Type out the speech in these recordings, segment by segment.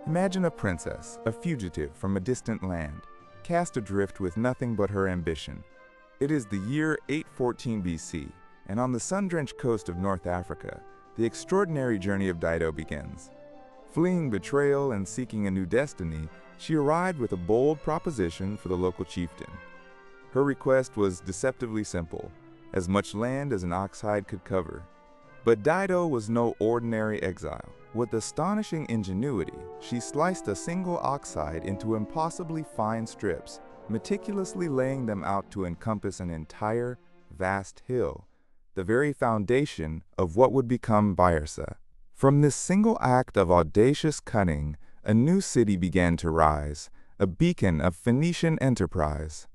Imagine a princess, a fugitive from a distant land, cast adrift with nothing but her ambition. It is the year 814 BC, and on the sun-drenched coast of North Africa, the extraordinary journey of Dido begins. Fleeing betrayal and seeking a new destiny, she arrived with a bold proposition for the local chieftain. Her request was deceptively simple, as much land as an ox hide could cover. But Dido was no ordinary exile. With astonishing ingenuity, she sliced a single ox hide into impossibly fine strips, meticulously laying them out to encompass an entire, vast hill, the very foundation of what would become Byrsa. From this single act of audacious cunning, a new city began to rise, a beacon of Phoenician enterprise.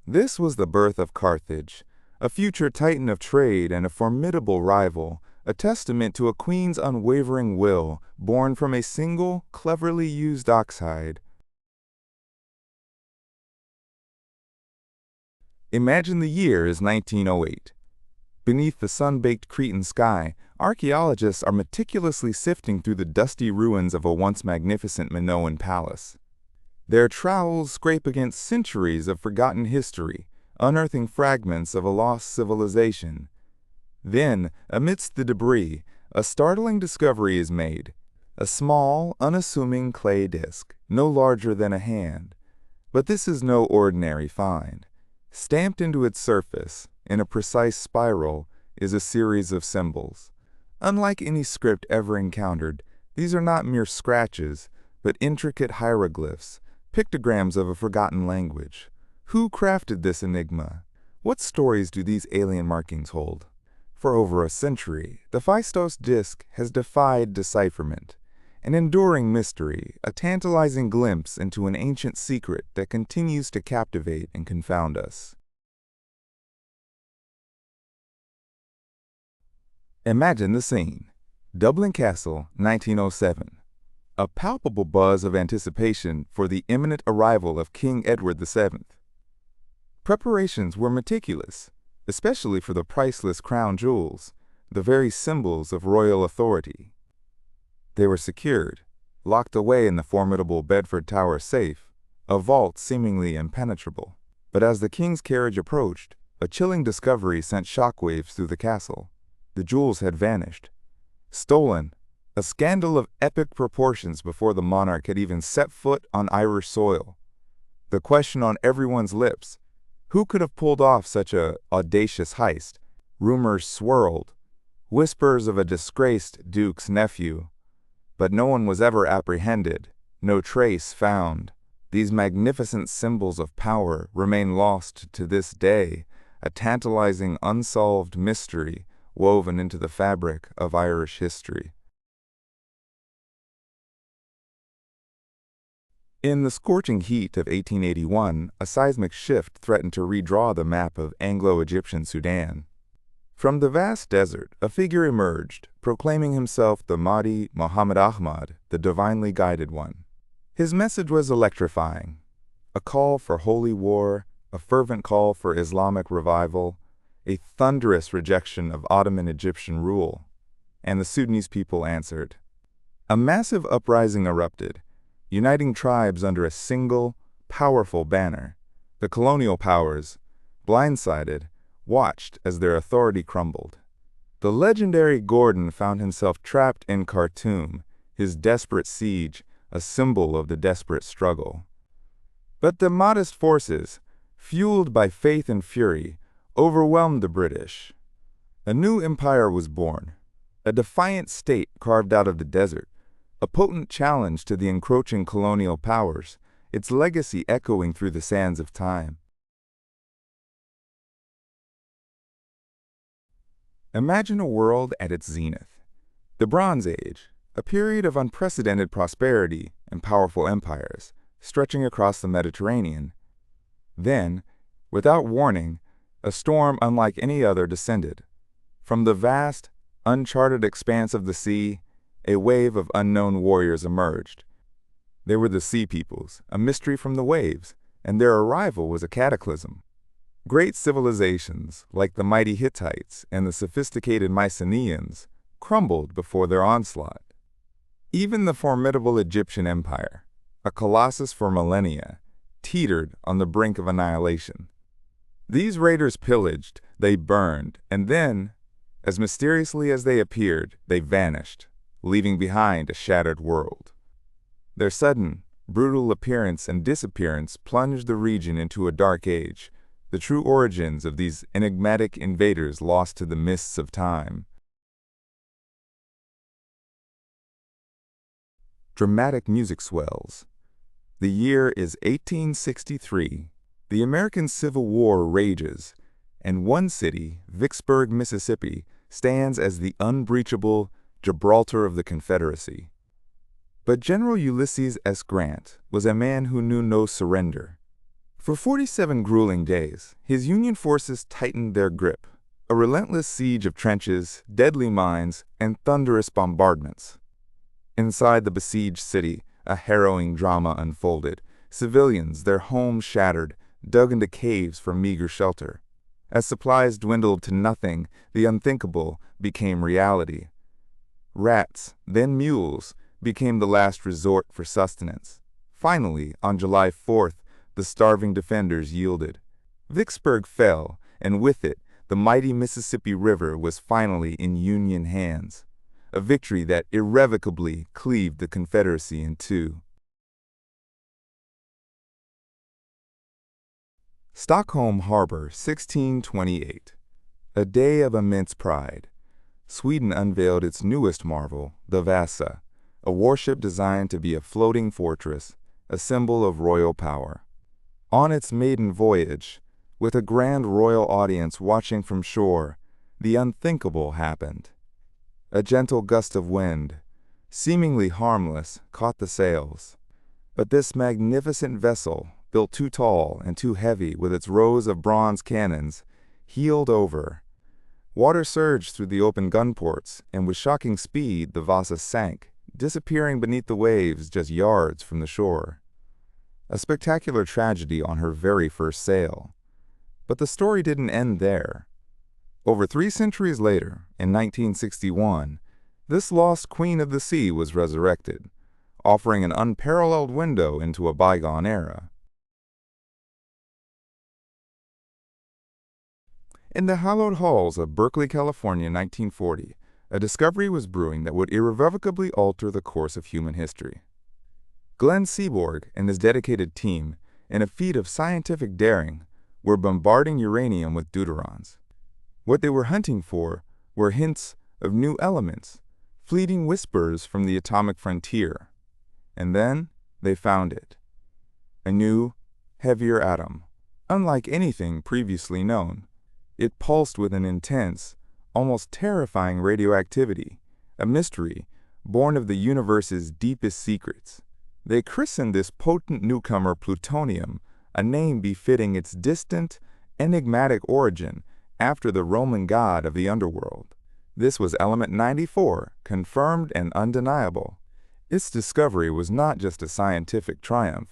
This was the birth of Carthage, a future titan of trade and a formidable rival, a testament to a queen's unwavering will, born from a single, cleverly used ox hide. Imagine the year is 1908. Beneath the sun-baked Cretan sky, archaeologists are meticulously sifting through the dusty ruins of a once magnificent Minoan palace. Their trowels scrape against centuries of forgotten history, unearthing fragments of a lost civilization. Then, amidst the debris, a startling discovery is made. A small, unassuming clay disc, no larger than a hand. But this is no ordinary find. Stamped into its surface, in a precise spiral, is a series of symbols. Unlike any script ever encountered, these are not mere scratches, but intricate hieroglyphs, pictograms of a forgotten language. Who crafted this enigma? What stories do these alien markings hold? For over a century, the Phaistos Disc has defied decipherment, an enduring mystery, a tantalizing glimpse into an ancient secret that continues to captivate and confound us. Imagine the scene. Dublin Castle, 1907. A palpable buzz of anticipation for the imminent arrival of King Edward VII. Preparations were meticulous, especially for the priceless crown jewels, the very symbols of royal authority. They were secured, locked away in the formidable Bedford Tower safe, a vault seemingly impenetrable. But as the king's carriage approached, a chilling discovery sent shockwaves through the castle. The jewels had vanished. Stolen, a scandal of epic proportions before the monarch had even set foot on Irish soil. The question on everyone's lips: who could have pulled off such an audacious heist? Rumors swirled, whispers of a disgraced duke's nephew. But no one was ever apprehended, no trace found. These magnificent symbols of power remain lost to this day, a tantalizing unsolved mystery woven into the fabric of Irish history. In the scorching heat of 1881, a seismic shift threatened to redraw the map of Anglo-Egyptian Sudan. From the vast desert, a figure emerged, proclaiming himself the Mahdi Muhammad Ahmad, the divinely guided one. His message was electrifying, a call for holy war, a fervent call for Islamic revival, a thunderous rejection of Ottoman Egyptian rule. And the Sudanese people answered. A massive uprising erupted, uniting tribes under a single, powerful banner. The colonial powers, blindsided, watched as their authority crumbled. The legendary Gordon found himself trapped in Khartoum, his desperate siege a symbol of the desperate struggle. But the Mahdist forces, fueled by faith and fury, overwhelmed the British. A new empire was born, a defiant state carved out of the desert, a potent challenge to the encroaching colonial powers, its legacy echoing through the sands of time. Imagine a world at its zenith. The Bronze Age, a period of unprecedented prosperity and powerful empires, stretching across the Mediterranean. Then, without warning, a storm unlike any other descended. From the vast, uncharted expanse of the sea, a wave of unknown warriors emerged. They were the Sea Peoples, a mystery from the waves, and their arrival was a cataclysm. Great civilizations, like the mighty Hittites and the sophisticated Mycenaeans, crumbled before their onslaught. Even the formidable Egyptian empire, a colossus for millennia, teetered on the brink of annihilation. These raiders pillaged, they burned, and then, as mysteriously as they appeared, they vanished, leaving behind a shattered world. Their sudden, brutal appearance and disappearance plunged the region into a dark age, the true origins of these enigmatic invaders lost to the mists of time. Dramatic music swells. The year is 1863. The American Civil War rages, and one city, Vicksburg, Mississippi, stands as the unbreachable Gibraltar of the Confederacy. But General Ulysses S. Grant was a man who knew no surrender. For 47 grueling days, his Union forces tightened their grip, a relentless siege of trenches, deadly mines, and thunderous bombardments. Inside the besieged city, a harrowing drama unfolded. Civilians, their homes shattered, dug into caves for meager shelter. As supplies dwindled to nothing, the unthinkable became reality. Rats, then mules, became the last resort for sustenance. Finally, on July 4th, the starving defenders yielded. Vicksburg fell, and with it, the mighty Mississippi River was finally in Union hands, a victory that irrevocably cleaved the Confederacy in two. Stockholm Harbor, 1628. A day of immense pride. Sweden unveiled its newest marvel, the Vasa, a warship designed to be a floating fortress, a symbol of royal power. On its maiden voyage, with a grand royal audience watching from shore, the unthinkable happened. A gentle gust of wind, seemingly harmless, caught the sails. But this magnificent vessel, built too tall and too heavy with its rows of bronze cannons, heeled over. Water surged through the open gun ports, and with shocking speed the Vasa sank, disappearing beneath the waves just yards from the shore. A spectacular tragedy on her very first sail. But the story didn't end there. Over 3 centuries later, in 1961, this lost queen of the sea was resurrected, offering an unparalleled window into a bygone era. In the hallowed halls of Berkeley, California, 1940, a discovery was brewing that would irrevocably alter the course of human history. Glenn Seaborg and his dedicated team, in a feat of scientific daring, were bombarding uranium with deuterons. What they were hunting for were hints of new elements, fleeting whispers from the atomic frontier. And then they found it. A new, heavier atom, unlike anything previously known. It pulsed with an intense, almost terrifying radioactivity, a mystery born of the universe's deepest secrets. They christened this potent newcomer Plutonium, a name befitting its distant, enigmatic origin after the Roman god of the underworld. This was element 94, confirmed and undeniable. Its discovery was not just a scientific triumph.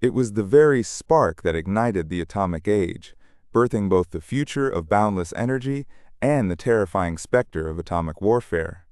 It was the very spark that ignited the atomic age, birthing both the future of boundless energy and the terrifying specter of atomic warfare.